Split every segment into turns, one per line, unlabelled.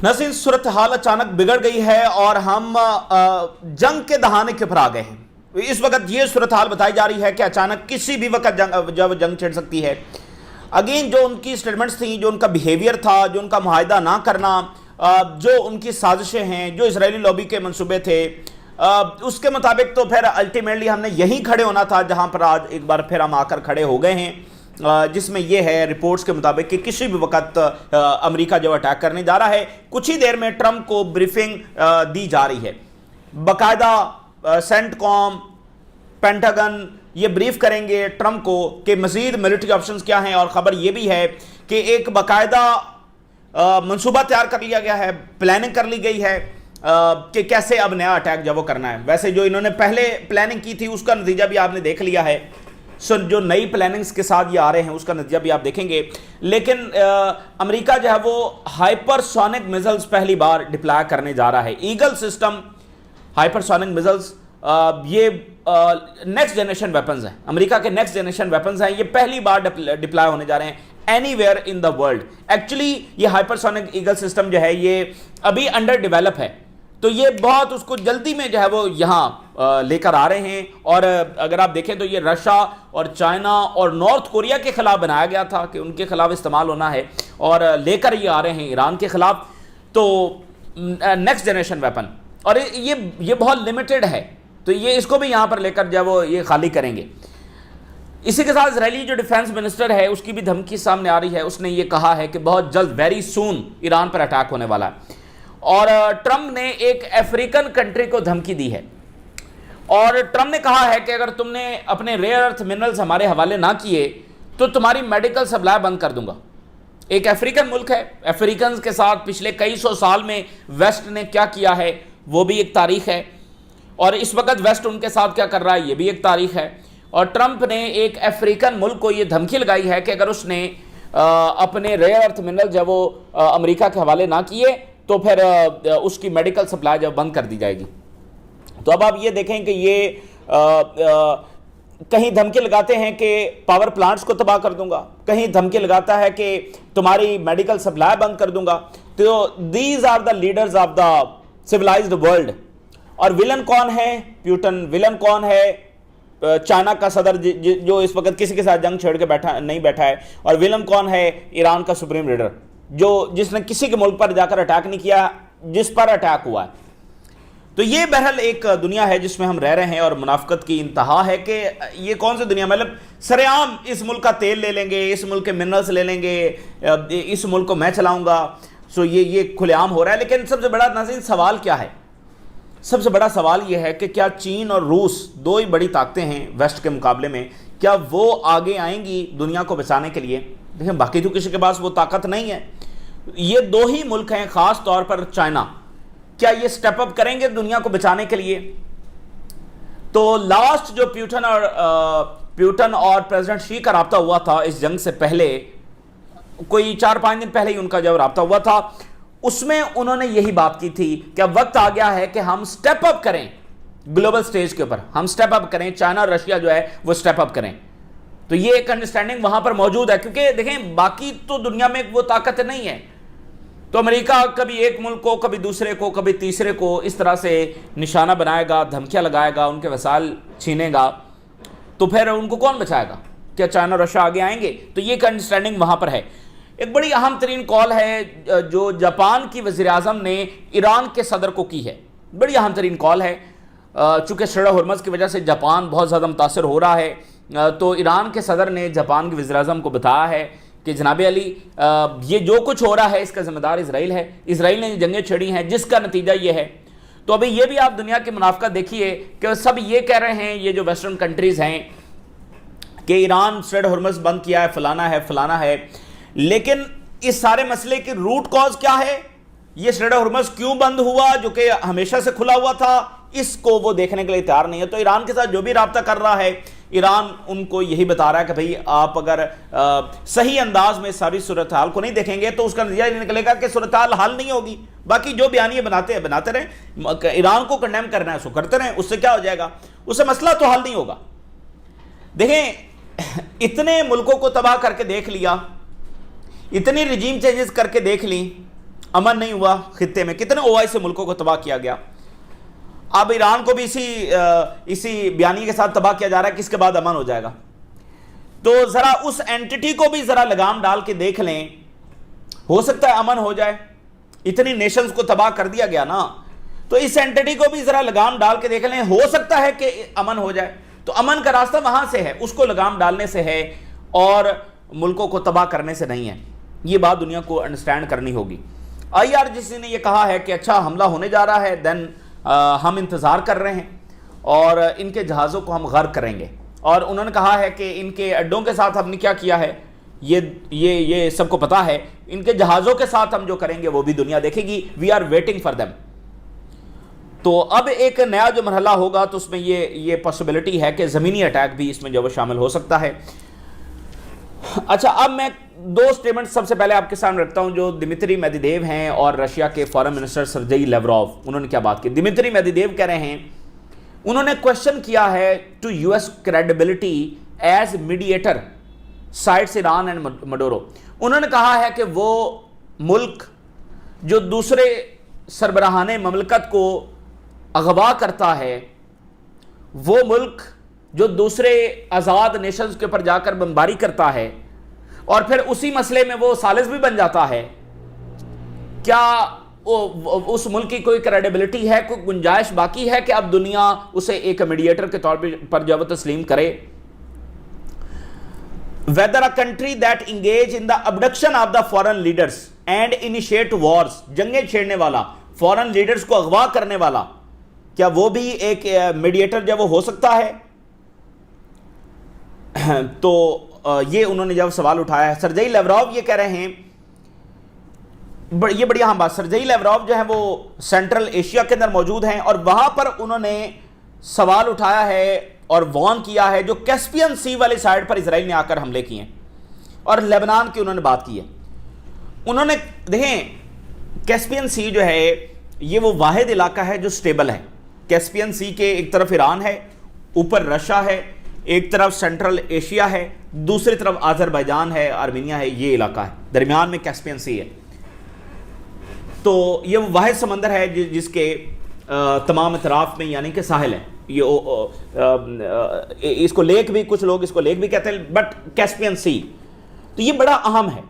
नसीन सूरत हाल अचानक बिगड़ गई है और हम जंग के दहाने के ऊपर आ गए हैं। इस वक्त ये सूरत हाल बताई जा रही है कि अचानक किसी भी वक्त जंग छिड़ सकती है। अगेन जो उनकी स्टेटमेंट्स थी, जो उनका बिहेवियर था, जो उनका मुआहिदा ना करना, जो उनकी साजिशें हैं, जो इजरायली लॉबी के मंसूबे थे, उसके मुताबिक तो फिर अल्टीमेटली हमने यहीं खड़े होना था जहां पर आज एक बार फिर हम आकर खड़े हो गए हैं, जिसमें यह है रिपोर्ट्स के मुताबिक कि किसी भी वक्त अमेरिका जो अटैक करने जा रहा है। कुछ ही देर में ट्रंप को ब्रीफिंग दी जा रही है। बाकायदा सेंटकॉम, पेंटागन ये ब्रीफ करेंगे ट्रंप को कि मजीद मिलिट्री ऑप्शंस क्या हैं। और खबर ये भी है कि एक बाकायदा मंसूबा तैयार कर लिया गया है, प्लानिंग कर ली गई है कि कैसे अब नया अटैक जब वो करना है। वैसे जो इन्होंने पहले प्लानिंग की थी उसका नतीजा भी आपने देख लिया है। जो नई प्लानिंग्स के साथ ये आ रहे हैं उसका नतीजा भी आप देखेंगे। लेकिन अमेरिका जो है वो हाइपरसोनिक मिसाइल्स पहली बार डिप्लॉय करने जा रहा है। ईगल सिस्टम हाइपरसोनिक मिसाइल्स ये नेक्स्ट जनरेशन वेपन्स हैं, अमेरिका के नेक्स्ट जनरेशन वेपन्स हैं। ये पहली बार डिप्लॉय होने जा रहे हैं anywhere in the world. Actually ये हाइपरसोनिक ईगल सिस्टम जो है ये अभी अंडर डेवलप है, तो ये बहुत उसको जल्दी में जो है वो यहाँ लेकर आ रहे हैं। और अगर आप देखें तो ये रशिया और चाइना और नॉर्थ कोरिया के खिलाफ बनाया गया था कि उनके खिलाफ इस्तेमाल होना है, और लेकर ये आ रहे हैं ईरान के खिलाफ। तो नेक्स्ट जनरेशन वेपन, और ये बहुत लिमिटेड है, तो ये इसको भी यहाँ पर लेकर जो वो ये खाली करेंगे। इसी के साथ इजरायली जो डिफेंस मिनिस्टर है उसकी भी धमकी सामने आ रही है। उसने ये कहा है कि बहुत जल्द, वेरी सून, ईरान पर अटैक होने वाला है। और ट्रंप ने एक अफ्रीकन कंट्री को धमकी दी है, और ट्रंप ने कहा है कि अगर तुमने अपने रेयर अर्थ मिनरल्स हमारे हवाले ना किए तो तुम्हारी मेडिकल सप्लाई बंद कर दूंगा। एक अफ्रीकन मुल्क है, अफ्रीकन के साथ पिछले कई सौ साल में वेस्ट ने क्या किया है वो भी एक तारीख है, और इस वक्त वेस्ट उनके साथ क्या कर रहा है ये भी एक तारीख है। और ट्रंप ने एक अफ्रीकन मुल्क को ये धमकी लगाई है कि अगर उसने अपने रेयर अर्थ मिनरल जब वो अमेरिका के हवाले ना किए तो फिर उसकी मेडिकल सप्लाई जब बंद कर दी जाएगी। तो अब आप ये देखें कि ये कहीं धमकी लगाते हैं कि पावर प्लांट्स को तबाह कर दूंगा, कहीं धमकी लगाता है कि तुम्हारी मेडिकल सप्लाई बंद कर दूंगा। तो these are the leaders of the civilised world. और विलन कौन है? प्यूटन। विलन कौन है? चाइना का सदर जो इस वक्त किसी के साथ जंग छेड़ के नहीं बैठा है। और विलन कौन है? ईरान का सुप्रीम लीडर, जिसने किसी के मुल्क पर जाकर अटैक नहीं किया, जिस पर अटैक हुआ है। तो ये बहरहाल एक दुनिया है जिसमें हम रह रहे हैं, और मुनाफिकत की इंतहा है कि ये कौन सी दुनिया, मतलब सरेआम इस मुल्क का तेल ले लेंगे, इस मुल्क के मिनरल्स ले लेंगे, इस मुल्क को मैं चलाऊंगा। सो ये खुलेआम हो रहा है। लेकिन सबसे बड़ा नाज़रीन सवाल क्या है? सबसे बड़ा सवाल यह है कि क्या चीन और रूस, दो ही बड़ी ताकतें हैं वेस्ट के मुकाबले में, क्या वो आगे आएंगी दुनिया को बचाने के लिए? देखिए, बाकी तो किसी के पास वो ताकत नहीं है। ये दो ही मुल्क हैं, खास तौर पर चाइना। क्या ये स्टेप अप करेंगे दुनिया को बचाने के लिए? तो लास्ट जो प्यूटन और प्रेसिडेंट शी का राब्ता हुआ था इस जंग से पहले, कोई 4-5 दिन पहले ही उनका जब राब्ता हुआ था, उसमें उन्होंने यही बात की थी कि अब वक्त आ गया है कि हम स्टेप अप करें ग्लोबल स्टेज के ऊपर, हम स्टेप अप करें, चाइना और रशिया जो है वो स्टेप अप करें। तो ये एक अंडरस्टैंडिंग वहां पर मौजूद है, क्योंकि देखें बाकी तो दुनिया में वो ताकत नहीं है। तो अमेरिका कभी एक मुल्क को, कभी दूसरे को, कभी तीसरे को इस तरह से निशाना बनाएगा, धमकियां लगाएगा, उनके वसाइल छीनेगा, तो फिर उनको कौन बचाएगा? क्या चाइना और रशिया आगे आएंगे? तो ये एक अंडरस्टैंडिंग वहां पर है। एक बड़ी अहम तरीन कॉल है जो जापान की वज़ीर आज़म ने ईरान के सदर को की है। बड़ी अहम तरीन कॉल है, चूँकि स्ट्रेट ऑफ हॉर्मुज़ की वजह से जापान बहुत ज़्यादा मुतासर हो रहा है। तो ईरान के सदर ने जापान के वज़ीर आज़म को बताया है कि जनाब अली, ये जो कुछ हो रहा है इसका ज़िम्मेदार इसराइल है। इसराइल ने जंगें छेड़ी हैं जिसका नतीजा ये है। तो अभी ये भी आप दुनिया की मुनाफिकत देखिए कि सब ये कह रहे हैं, ये जो वेस्टर्न कंट्रीज़ हैं, कि ईरान स्ट्रेट ऑफ हॉर्मुज़ बंद किया है, फलाना है। लेकिन इस सारे मसले की रूट कॉज क्या है? ये स्ट्रेट ऑफ हॉर्मुज़ क्यों बंद हुआ, जो कि हमेशा से खुला हुआ था? इसको वो देखने के लिए तैयार नहीं है। तो ईरान के साथ जो भी राब्ता कर रहा है, ईरान उनको यही बता रहा है कि भाई आप अगर सही अंदाज में सारी सूरत हाल को नहीं देखेंगे तो उसका नतीजा निकलेगा कि सूरत हाल हल नहीं होगी। बाकी जो बयानियां बनाते रहें, ईरान को कंडेम करना है सो करते रहें, उससे क्या हो जाएगा? उससे मसला तो हल नहीं होगा। देखें, इतने मुल्कों को तबाह करके देख लिया, इतनी रिजीम चेंजेस करके देख ली, अमन नहीं हुआ खित्ते में, कितने ओआईसी मुल्कों को तबाह किया गया। अब ईरान को भी इसी बयानी के साथ तबाह किया जा रहा है कि इसके बाद अमन हो जाएगा। तो जरा उस एंटिटी को भी जरा लगाम डाल के देख लें, हो सकता है अमन हो जाए। इतनी नेशंस को तबाह कर दिया गया ना, तो इस एंटिटी को भी जरा लगाम डाल के देख लें, हो सकता है कि अमन हो जाए। तो अमन का रास्ता वहां से है, उसको लगाम डालने से है और मुल्कों को तबाह करने से नहीं है। ये बात दुनिया को अंडरस्टैंड करनी होगी। IRGC ने यह कहा है कि अच्छा हमला होने जा रहा है, देन हम इंतज़ार कर रहे हैं और इनके जहाज़ों को हम गर्क करेंगे। और उन्होंने कहा है कि इनके अड्डों के साथ हमने क्या किया है ये सबको पता है, इनके जहाज़ों के साथ हम जो करेंगे वो भी दुनिया देखेगी। We are waiting for them. तो अब एक नया जो मरहला होगा तो उसमें ये पॉसिबिलिटी है कि ज़मीनी अटैक भी इसमें जो वो शामिल हो सकता है। अच्छा, अब मैं दो स्टेटमेंट सबसे पहले आपके सामने रखता हूं, जो दिमित्री मेदवेदेव हैं और रशिया के फॉरेन मिनिस्टर सर्जेई लेवरोव, उन्होंने क्या बात की। दिमित्री मेदवेदेव कह रहे हैं, उन्होंने क्वेश्चन किया है to US credibility as mediator sides Iran and Maduro. उन्होंने कहा है कि वो मुल्क जो दूसरे सरबराहाने ममलकत को अगवा करता है, वो मुल्क जो दूसरे आज़ाद नेशंस के ऊपर जाकर बमबारी करता है और फिर उसी मसले में वो सालिस भी बन जाता है, क्या उस मुल्क की कोई क्रेडिबिलिटी है, कोई गुंजाइश बाकी है कि अब दुनिया उसे एक मीडिएटर के तौर पर जो तस्लीम करे। Whether a country that engage in the abduction of the foreign leaders and initiate wars, जंगें छेड़ने वाला, फॉरेन लीडर्स को अगवा करने वाला, क्या वो भी एक मीडिएटर जब वो हो सकता है? तो ये उन्होंने जब सवाल उठाया है। सर्जेई लेवरोव ये कह रहे हैं, ये बड़ी अहम बात, सर्जेई लेवरोव जो है वो सेंट्रल एशिया के अंदर मौजूद हैं और वहां पर उन्होंने सवाल उठाया है और वार्न किया है जो कैस्पियन सी वाली साइड पर इजराइल ने आकर हमले किए और लेबनान की उन्होंने बात की है। उन्होंने देखें, कैस्पियन सी जो है ये वो वाहिद इलाका है जो स्टेबल है। कैस्पियन सी के एक तरफ ईरान है, ऊपर रशिया है, एक तरफ सेंट्रल एशिया है, दूसरी तरफ अजरबैजान है, आर्मीनिया है, ये इलाका है, दरमियान में कैस्पियन सी है। तो ये वो वाहिद समंदर है जिसके तमाम अतराफ में यानी कि साहिल है। ये इसको लेक भी, कुछ लोग इसको लेक भी कहते हैं, बट कैस्पियन सी, तो ये बड़ा अहम है।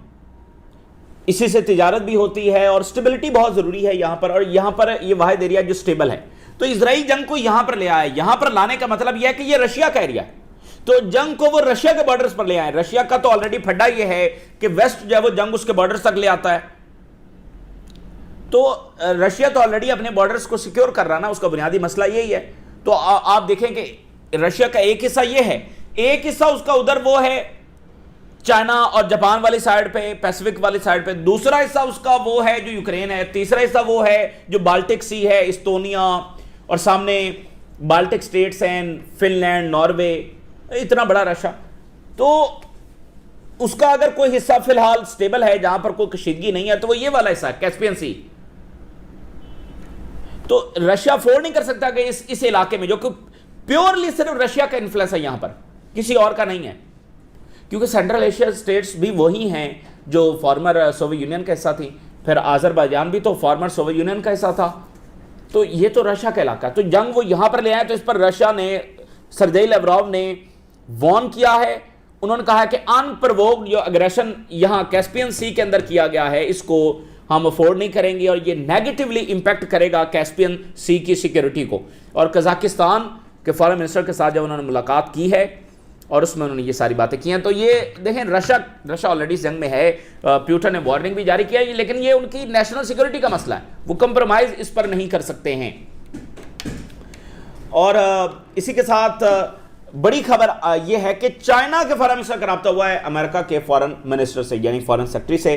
इसी से तिजारत भी होती है और स्टेबिलिटी बहुत ज़रूरी है यहाँ पर, और यहाँ पर ये वाहिद एरिया जो स्टेबल है। तो इजराइल जंग को यहाँ पर ले आया, यहाँ पर लाने का मतलब यह है कि ये रशिया का एरिया है, तो जंग को वो रशिया के बॉर्डर्स पर ले आए। रशिया का तो ऑलरेडी फड्डा ये है कि वेस्ट जो है वो जंग उसके बॉर्डर्स तक ले आता है, तो रशिया तो ऑलरेडी अपने बॉर्डर्स को सिक्योर कर रहा ना, उसका बुनियादी मसला यही है। तो आप देखें कि रशिया का एक हिस्सा ये है, एक हिस्सा उसका उधर वो है चाइना और जापान वाली साइड पे, पैसिफिक वाली साइड पे, दूसरा हिस्सा उसका वो है जो यूक्रेन है, तीसरा हिस्सा वो है जो बाल्टिक सी है, इस्तोनिया, और सामने बाल्टिक स्टेट्स हैं, फिनलैंड, नॉर्वे, इतना बड़ा रशिया। तो उसका अगर कोई हिस्सा फिलहाल स्टेबल है जहां पर कोई कशीदगी नहीं है, तो वो ये वाला हिस्सा है कैस्पियन सी। तो रशिया अफोर्ड नहीं कर सकता कि इस इलाके में, जो कि प्योरली सिर्फ रशिया का इन्फ्लुएंस है यहां पर, किसी और का नहीं है, क्योंकि सेंट्रल एशिया स्टेट्स भी वही हैं जो फॉर्मर सोवियत यूनियन का हिस्सा थी, फिर अजरबैजान भी तो फॉर्मर सोवियत यूनियन का हिस्सा था, तो ये तो रशिया का इलाका है। तो जंग वो यहां पर ले आए, तो इस पर रशिया ने, सर्जेई लेवरोव ने वार्न किया है। उन्होंने कहा है कि अनप्रोवोक्ड जो अग्रेशन यहां कैस्पियन सी के अंदर किया गया है, इसको हम अफोर्ड नहीं करेंगे और ये नेगेटिवली इंपैक्ट करेगा कैस्पियन सी की सिक्योरिटी को। और कजाकिस्तान के फॉरेन मिनिस्टर के साथ जब उन्होंने मुलाकात की है और उसमें उन्होंने ये सारी बातें की हैं, तो ये देखें, रशिया ऑलरेडी जंग में है, प्यूटन ने वार्निंग भी जारी किया है, लेकिन ये उनकी नेशनल सिक्योरिटी का मसला है, वो कंप्रोमाइज इस पर नहीं कर सकते हैं। और इसी के साथ बड़ी खबर यह है कि चाइना के फॉरेन मिनिस्टर का रब्ता हुआ है अमेरिका के फॉरेन मिनिस्टर से, यानी फॉरेन सेक्रेटरी से।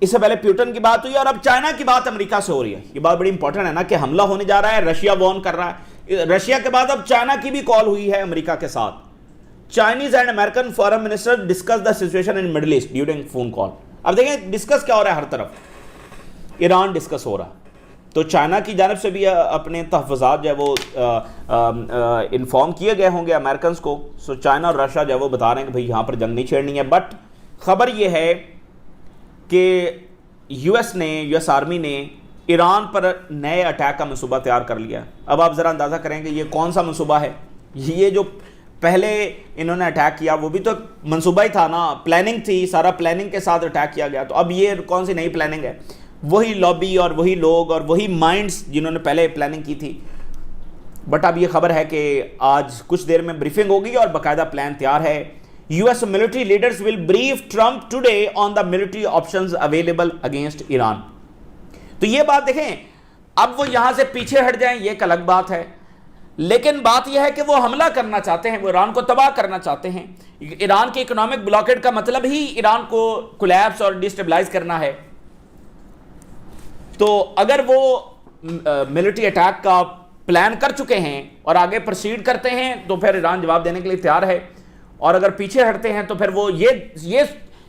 इससे पहले प्यूटन की बात हुई और अब चाइना की बात अमेरिका से हो रही है। ये बात बड़ी इंपॉर्टेंट है ना कि हमला होने जा रहा है, रशिया वार्न कर रहा है, रशिया के बाद अब चाइना की भी कॉल हुई है अमेरिका के साथ। Chinese and American foreign minister discuss the situation in middle east during phone call. अब देखें डिस्कस क्या हो रहा है, हर तरफ ईरान डिस्कस हो रहा है, तो चाइना की जानब से भी अपने तहफ़्फ़ुज़ात जो है वो इन्फॉर्म किए गए होंगे अमेरिकन को। सो चाइना और रशिया जो है वो बता रहे हैं कि भाई यहाँ पर जंग नहीं छेड़नी है। बट खबर ये है कि यूएस ने, यूएस आर्मी ने ईरान पर नए अटैक का मंसूबा तैयार कर लिया। अब आप ज़रा अंदाज़ा करेंगे ये कौन सा मंसूबा है। ये जो पहले इन्होंने अटैक किया वो भी तो मंसूबा ही था ना, प्लानिंग थी, सारा प्लानिंग के साथ अटैक किया गया। तो अब ये कौन सी नई प्लानिंग है? वही लॉबी और वही लोग और वही माइंड्स जिन्होंने पहले प्लानिंग की थी। बट अब ये खबर है कि आज कुछ देर में ब्रीफिंग होगी और बाकायदा प्लान तैयार है। US military leaders will brief Trump today on the military options available against Iran. तो ये बात देखें, अब वो यहां से पीछे हट जाएं ये एक अलग बात है, लेकिन बात यह है कि वो हमला करना चाहते हैं, वो ईरान को तबाह करना चाहते हैं। ईरान के इकोनॉमिक ब्लॉकेड का मतलब ही ईरान को कोलैप्स और डिस्टेबलाइज करना है। तो अगर वो मिलिट्री अटैक का प्लान कर चुके हैं और आगे प्रोसीड करते हैं तो फिर ईरान जवाब देने के लिए तैयार है, और अगर पीछे हटते हैं तो फिर वो ये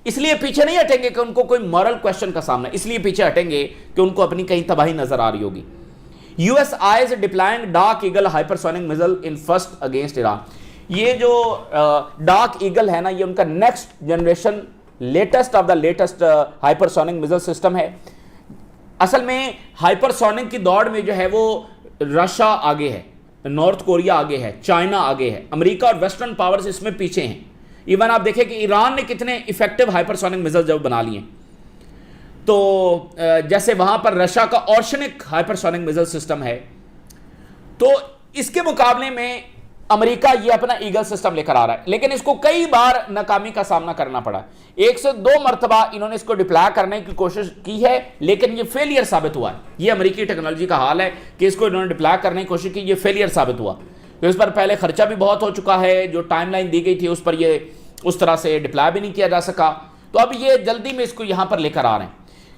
इसलिए पीछे नहीं हटेंगे कि उनको कोई मॉरल क्वेश्चन का सामना, इसलिए पीछे हटेंगे कि उनको अपनी कहीं तबाही नजर आ रही होगी। US eyes deploying dark eagle hypersonic missile in first against Iran. ये जो डार्क ईगल है ना, ये उनका next generation latest of the latest hypersonic missile system है। असल में हाइपरसोनिक की दौड़ में जो है वो रशिया आगे है, नॉर्थ कोरिया आगे है, चाइना आगे है, अमेरिका और वेस्टर्न पावर्स इसमें पीछे हैं। इवन आप देखें कि ईरान ने कितने इफेक्टिव हाइपरसोनिक मिसाइल जब बना लिए, तो जैसे वहां पर रशिया का ऑर्शनिक हाइपरसोनिक मिसाइल सिस्टम है, तो इसके मुकाबले में अमेरिका ये अपना ईगल सिस्टम लेकर आ रहा है, लेकिन इसको कई बार नाकामी का सामना करना पड़ा। 1 से 2 मरतबा इन्होंने इसको डिप्लॉय करने की कोशिश की है, लेकिन ये फेलियर साबित हुआ है। ये अमेरिकी टेक्नोलॉजी का हाल है कि इसको इन्होंने डिप्लॉय करने की कोशिश की, ये फेलियर साबित हुआ। तो इस पर पहले खर्चा भी बहुत हो चुका है, जो टाइमलाइन दी गई थी उस पर ये उस तरह से डिप्लॉय भी नहीं किया जा सका। तो अब ये जल्दी में इसको यहां पर लेकर आ रहे हैं।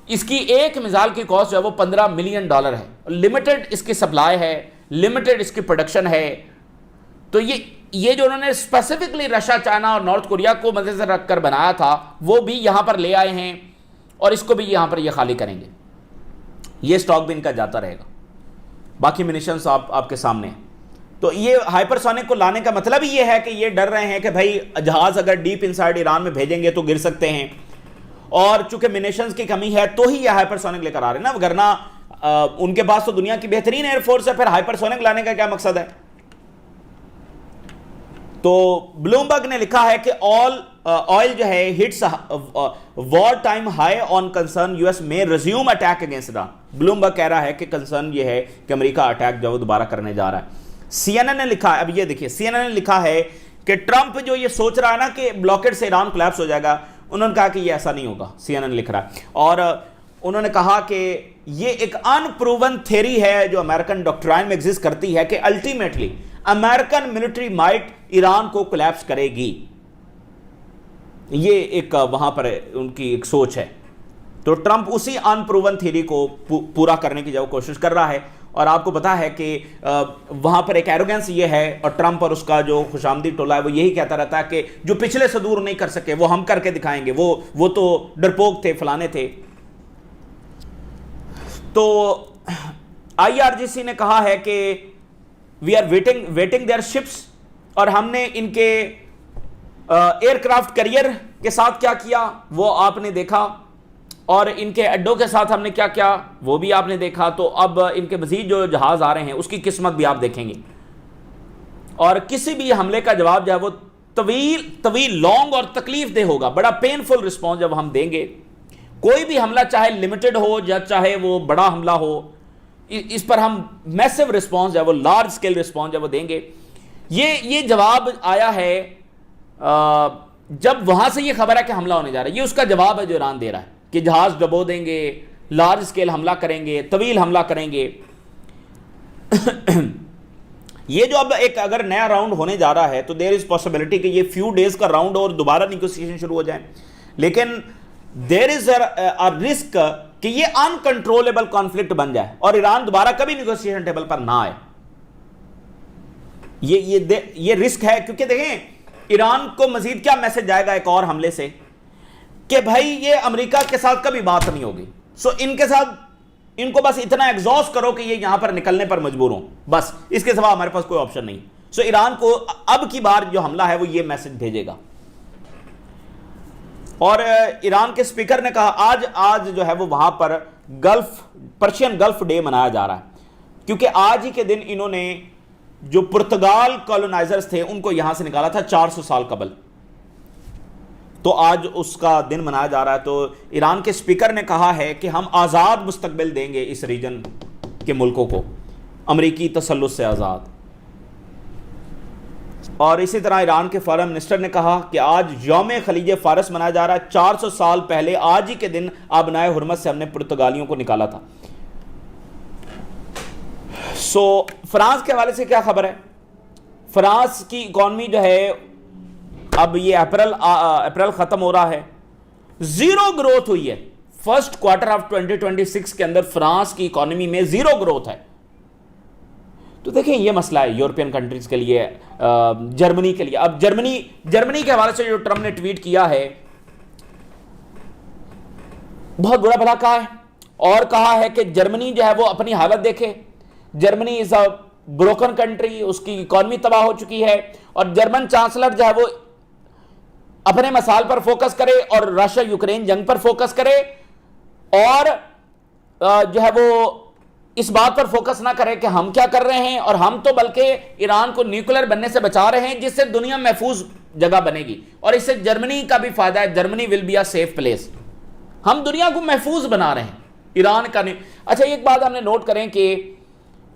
इसकी एक मिसाइल की कॉस्ट जो है वो $15 मिलियन है, लिमिटेड इसकी सप्लाई है, लिमिटेड इसकी प्रोडक्शन है। तो ये जो उन्होंने स्पेसिफिकली रशिया, चाइना और नॉर्थ कोरिया को मदद से रखकर बनाया था, वो भी यहां पर ले आए हैं और इसको भी यहां पर ये खाली करेंगे। ये स्टॉक भी इनका जाता रहेगा। बाकी मिनिशंस आपके सामने हैं। तो ये हाइपरसोनिक को लाने का मतलब ही ये है कि ये डर रहे हैं कि भाई जहाज अगर डीप इनसाइड ईरान में भेजेंगे तो गिर सकते हैं, और चूंकि मिनिशंस की कमी है तो ही ये हाइपरसोनिक लेकर आ रहे हैं ना, वरना उनके पास तो दुनिया की बेहतरीन एयरफोर्स है, फिर हाइपरसोनिक लाने का क्या मकसद है। तो ब्लूमबर्ग ने लिखा है कि ऑयल जो है hits war time high on concern US में resume attack against Iran. Bloomberg कह रहा है कि कंसर्न ये है कि अमेरिका अटैक जो दोबारा करने जा रहा है। सीएनएन ने लिखा है, अब ये देखिए, सीएनएन ने लिखा है कि ट्रंप जो ये सोच रहा है ना कि ब्लॉकेड से ईरान कोलैप्स हो जाएगा, उन्होंने कहा कि ये ऐसा नहीं होगा। सीएनएन लिख रहा है, और उन्होंने कहा कि ये एक अनप्रूवन थ्योरी है जो अमेरिकन डॉक्ट्राइन में एग्जिस्ट करती है कि ultimately American military might Iran को कोलैप्स करेगी। ये एक वहां पर उनकी एक सोच है। तो ट्रंप उसी अनप्रूवन थ्योरी को पूरा करने की जो कोशिश कर रहा है, और आपको पता है कि वहां पर एक एरोगेंस ये है, और ट्रंप और उसका जो खुशामदी टोला है वो यही कहता रहता है कि जो पिछले से दूर नहीं कर सके वो हम करके दिखाएंगे, वो तो डरपोक थे, फलाने थे। तो आईआरजीसी ने कहा है कि we are waiting their ships, और हमने इनके एयरक्राफ्ट कैरियर के साथ क्या किया वो आपने देखा, और इनके अड्डों के साथ हमने क्या किया वो भी आपने देखा। तो अब इनके मजीद जो जहाज आ रहे हैं उसकी किस्मत भी आप देखेंगे, और किसी भी हमले का जवाब जो है वो तवील लॉन्ग और तकलीफ दे होगा, बड़ा पेनफुल रिस्पॉन्स जब हम देंगे। कोई भी हमला चाहे लिमिटेड हो या चाहे वो बड़ा हमला हो, इस पर हम मैसिव रिस्पॉन्स है वो, लार्ज स्केल रिस्पॉन्स है वो देंगे। ये जवाब आया है जब वहां से ये खबर है कि हमला होने जा रहा है। ये उसका जवाब है जो ईरान दे रहा है कि जहाज डबो देंगे, लार्ज स्केल हमला करेंगे, तवील हमला करेंगे। ये जो अब एक अगर नया राउंड होने जा रहा है तो देयर इज पॉसिबिलिटी कि ये फ्यू डेज का राउंड और दोबारा निगोशिएशन शुरू हो जाए, लेकिन देयर इज अ रिस्क कि ये अनकंट्रोलेबल कॉन्फ्लिक्ट बन जाए और ईरान दोबारा कभी निगोशिएशन टेबल पर ना आए। ये रिस्क है, क्योंकि देखें ईरान को मजीद क्या मैसेज जाएगा एक और हमले से कि भाई ये अमेरिका के साथ कभी बात नहीं होगी, सो इनके साथ इनको बस इतना एग्जॉस्ट करो कि ये यहां पर निकलने पर मजबूर हो, बस इसके सिवा हमारे पास कोई ऑप्शन नहीं। सो ईरान को अब की बार जो हमला है वो ये मैसेज भेजेगा। और ईरान के स्पीकर ने कहा आज जो है वो वहां पर पर्शियन गल्फ डे मनाया जा रहा है, क्योंकि आज ही के दिन इन्होंने जो पुर्तगाल कॉलोनाइजर्स थे उनको यहां से निकाला था 400 साल कबल, तो आज उसका दिन मनाया जा रहा है। तो ईरान के स्पीकर ने कहा है कि हम आजाद मुस्तकबिल देंगे इस रीजन के मुल्कों को, अमरीकी तसल्लुत से आजाद। और इसी तरह ईरान के फॉरेन मिनिस्टर ने कहा कि आज यौम खलीज फारस मनाया जा रहा है। 400 साल पहले आज ही के दिन आबनाए हुर्मत से हमने पुर्तगालियों को निकाला था। फ्रांस के हवाले से क्या खबर है? फ्रांस की इकॉनमी जो है, अब ये अप्रैल खत्म हो रहा है, जीरो ग्रोथ हुई है। फर्स्ट क्वार्टर ऑफ 2026 के अंदर फ्रांस की इकॉनमी में जीरो ग्रोथ है। तो देखें, ये मसला है यूरोपियन कंट्रीज के लिए, जर्मनी के लिए। अब जर्मनी के हवाले से जो ट्रंप ने ट्वीट किया है, बहुत बुरा भला कहा है, और कहा है कि जर्मनी जो है वो अपनी हालत देखे। Germany is a broken country, उसकी इकॉनमी तबाह हो चुकी है, और जर्मन चांसलर जो है वो अपने मसाल पर फोकस करे और रशिया यूक्रेन जंग पर फोकस करे, और जो है वो इस बात पर फोकस ना करे कि हम क्या कर रहे हैं, और हम तो बल्कि ईरान को न्यूक्लियर बनने से बचा रहे हैं, जिससे दुनिया महफूज जगह बनेगी, और इससे जर्मनी का भी फायदा है। Germany will be a safe place. हम दुनिया को महफूज बना रहे हैं, ईरान का नहीं। अच्छा, एक बात हमने नोट करें कि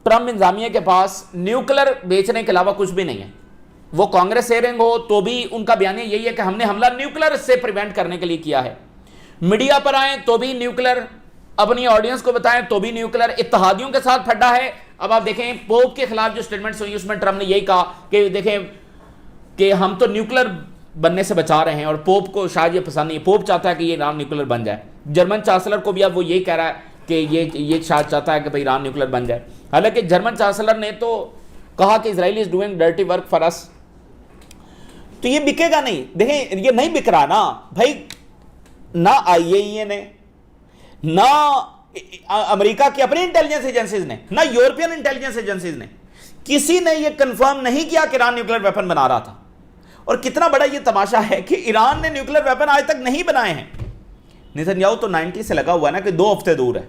ट्रंप इंतजामिया के पास न्यूक्लियर बेचने के अलावा कुछ भी नहीं है। वो कांग्रेस हेयरिंग हो तो भी उनका बयान यही है कि हमने हमला न्यूक्लियर से प्रिवेंट करने के लिए किया है। मीडिया पर आए तो भी न्यूक्लियर, अपनी ऑडियंस को बताएं तो भी न्यूक्लियर, इत्तेहादियों के साथ फड्डा है। अब आप देखें, पोप के खिलाफ जो स्टेटमेंट्स हुई उसमें ट्रंप ने यही कहा कि देखें कि हम तो न्यूक्लियर बनने से बचा रहे हैं, और पोप को शायद ये पसंद नहीं है। पोप चाहता है कि ये ईरान न्यूक्लियर बन जाए। जर्मन चांसलर को भी अब वो यही कह रहा है कि ये शायद चाहता है कि भाई ईरान न्यूक्लियर बन जाए। हालांकि जर्मन चांसलर ने तो कहा कि Israel is doing dirty work for us. तो ये बिकेगा नहीं। देखें, ये नहीं बिक रहा ना भाई, ना आईएईए ने, ना अमेरिका की अपनी इंटेलिजेंस एजेंसीज ने, ना यूरोपियन इंटेलिजेंस एजेंसीज ने, किसी ने यह कंफर्म नहीं किया कि ईरान न्यूक्लियर वेपन बना रहा था। और कितना बड़ा यह तमाशा है कि ईरान ने न्यूक्लियर वेपन आज तक नहीं बनाए हैं। नेतन्याहू तो 90 से लगा हुआ है ना कि 2 हफ्ते दूर है।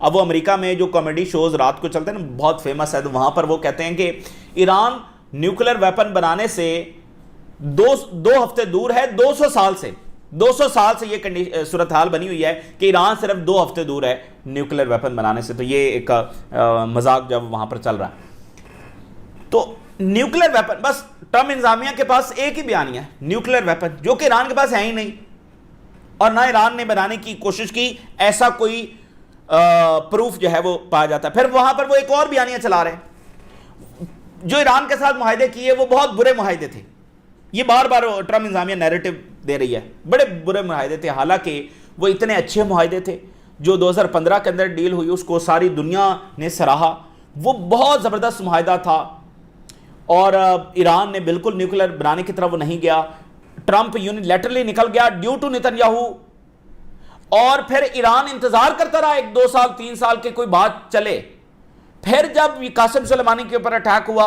अब वो अमेरिका में जो कॉमेडी शोज रात को चलते हैं ना, बहुत फेमस है, तो वहां पर वो कहते हैं कि ईरान न्यूक्लियर वेपन बनाने से 2 हफ्ते दूर है, 200 साल से। 200 साल से ये सूरत हाल बनी हुई है कि ईरान सिर्फ 2 हफ्ते दूर है न्यूक्लियर वेपन बनाने से। तो ये एक मजाक जब वहां पर चल रहा है। तो न्यूक्लियर वेपन, बस ट्रंप इंतजामिया के पास एक ही बयान है, न्यूक्लियर वेपन, जो कि ईरान के पास है ही नहीं, और ना ईरान ने बनाने की कोशिश की, ऐसा कोई प्रूफ जो है वो पाया जाता है। फिर वहां पर वो एक और बयानियां चला रहे हैं, जो ईरान के साथ मुआहदे किए वो बहुत बुरे मुआहदे थे। ये बार बार ट्रंप इंतजामिया नैरेटिव दे रही है, बड़े बुरे मुआहदे थे। हालांकि वो इतने अच्छे मुआहदे थे। जो 2015 के अंदर डील हुई उसको सारी दुनिया ने सराहा, वो बहुत ज़बरदस्त मुआहदा था, और ईरान ने बिल्कुल न्यूक्लियर बनाने की तरफ वो नहीं गया। ट्रंप यूनिलैटरली निकल गया ड्यू टू नेतन्याहू, और फिर ईरान इंतजार करता रहा 1, 2 साल, 3 साल के कोई बात चले। फिर जब कासिम सुलेमानी के ऊपर अटैक हुआ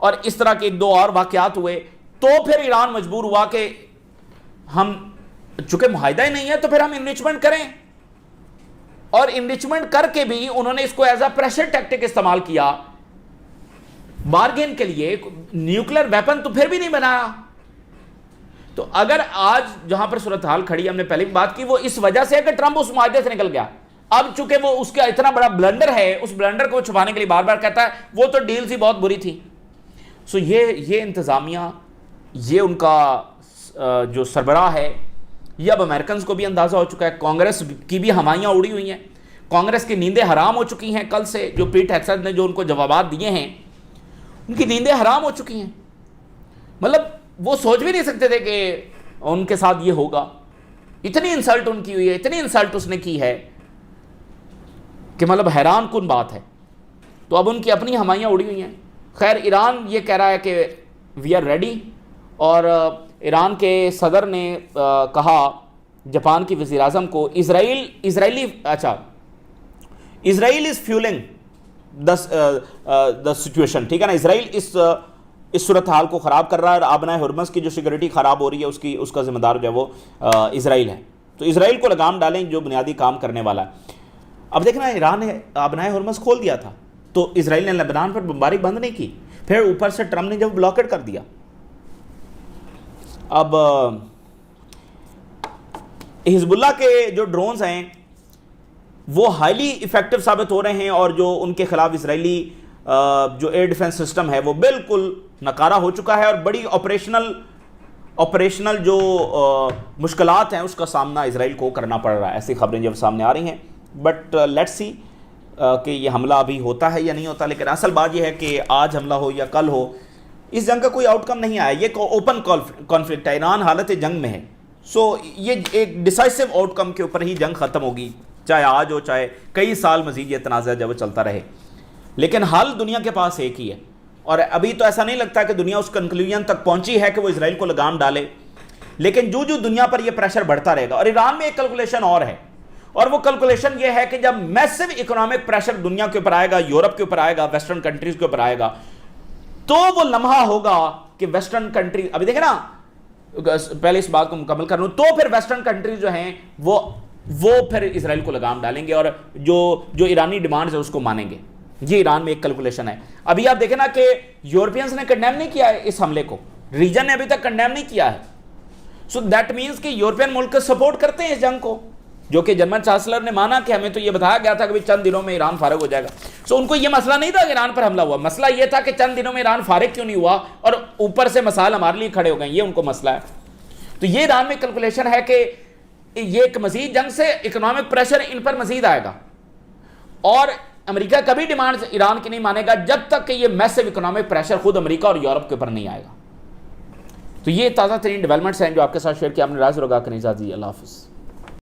और इस तरह के 1-2 और वाकयात हुए, तो फिर ईरान मजबूर हुआ कि हम चूंकि मुआहिदा ही नहीं है तो फिर हम इनरिचमेंट करें, और इनरिचमेंट करके भी उन्होंने इसको एज अ प्रेशर टैक्टिक इस्तेमाल किया बार्गेन के लिए। न्यूक्लियर वेपन तो फिर भी नहीं बनाया। तो अगर आज जहां पर सूरत हाल खड़ी, हमने पहले भी बात की, वो इस वजह से है कि ट्रंप उस मुआहदे से निकल गया। अब चूंकि वो उसका इतना बड़ा ब्लंडर है, उस ब्लंडर को छुपाने के लिए बार बार कहता है वो तो डील्स ही बहुत बुरी थी। सो ये इंतजामिया, ये उनका जो सरबराह है, ये अब अमेरिकन को भी अंदाजा हो चुका है। कांग्रेस की भी हमाइयां उड़ी हुई हैं, कांग्रेस की नींदें हराम हो चुकी हैं। कल से जो पीट हेक्सेथ ने जो उनको जवाबात दिए हैं, उनकी नींदें हराम हो चुकी हैं। मतलब वो सोच भी नहीं सकते थे कि उनके साथ ये होगा। इतनी इंसल्ट उनकी हुई है, इतनी इंसल्ट उसने की है कि मतलब हैरान कुन बात है। तो अब उनकी अपनी हमाइयां उड़ी हुई हैं। खैर, ईरान ये कह रहा है कि वी आर रेडी, और ईरान के सदर ने कहा जापान की वज़ीर आज़म को, Israel is fuelling the situation, ठीक है ना। इजराइल इस सूरत हाल को ख़राब कर रहा है और आबनाए हुर्मस की जो सिक्योरिटी ख़राब हो रही है उसका ज़िम्मेदार जो है वो इजराइल है। तो इजराइल को लगाम डालें जो बुनियादी काम करने वाला है। अब देखना, ईरान ने आबनाए हुर्मस खोल दिया था तो इजराइल ने लेबनान पर बमबारी बंद नहीं की, फिर ऊपर से ट्रंप ने जब ब्लॉकेट कर दिया। अब हिजबुल्लाह के जो ड्रोन्स हैं वो हाईली इफेक्टिव साबित हो रहे हैं और जो उनके खिलाफ इजरायली जो एयर डिफेंस सिस्टम है वो बिल्कुल नकारा हो चुका है और बड़ी ऑपरेशनल जो मुश्किलात हैं उसका सामना इजराइल को करना पड़ रहा है। ऐसी खबरें जब सामने आ रही हैं, बट लेट्स सी कि ये हमला अभी होता है या नहीं होता। लेकिन असल बात यह है कि आज हमला हो या कल हो, इस जंग का कोई आउटकम नहीं आया। ये ओपन कॉन्फ्लिक्ट है, ईरान हालत जंग में है। सो ये एक डिसाइसिव आउटकम के ऊपर ही जंग ख़त्म होगी, चाहे आज हो चाहे कई साल मजीद ये तनाज़ा जब चलता रहे। लेकिन हल दुनिया के पास एक ही है और अभी तो ऐसा नहीं लगता कि दुनिया उस कंक्लूजन तक पहुंची है कि वो इजराइल को लगाम डाले। लेकिन जो दुनिया पर ये प्रेशर बढ़ता रहेगा, और ईरान में एक कैलकुलेशन और है, और वो कैलकुलेशन ये है कि जब मैसिव इकोनॉमिक प्रेशर दुनिया के ऊपर आएगा, यूरोप के ऊपर आएगा, वेस्टर्न कंट्रीज के ऊपर आएगा, तो वो लम्हा होगा कि वेस्टर्न कंट्री, अभी देखे ना, पहले इस बात को मुकम्मल कर लूं, तो फिर वेस्टर्न कंट्रीज जो हैं वो फिर इजराइल को लगाम डालेंगे और जो ईरानी डिमांड्स है उसको मानेंगे। ये ईरान में एक कैलकुलेशन है। अभी आप देखें ना कि यूरोपियंस ने कंडेम नहीं किया है इस हमले को, रीजन ने अभी तक कंडेम नहीं किया है। सो दैट मीन्स कि यूरोपियन मुल्क सपोर्ट करते हैं इस जंग को, जो कि जर्मन चांसलर ने माना कि हमें तो ये बताया गया था कि चंद दिनों में ईरान फारिग हो जाएगा। सो उनको ये मसला नहीं था कि ईरान पर हमला हुआ, मसला ये था कि चंद दिनों में ईरान फारिग क्यों नहीं हुआ और ऊपर से मसाल हमारे लिए खड़े हो गए, ये उनको मसला है। तो ये ईरान में कैलकुलेशन है कि ये एक मजीद जंग से इकोनॉमिक प्रेशर इन पर मजीद आएगा और अमेरिका कभी डिमांड ईरान की नहीं मानेगा जब तक कि ये मैसिव इकोनॉमिक प्रेशर खुद अमेरिका और यूरोप के ऊपर नहीं आएगा। तो ये ताज़ा तरीन डेवलपमेंट्स हैं जो आपके साथ शेयर किया हमने। राज रोगा कनीजा जी, अल्लाह हाफ़िज़।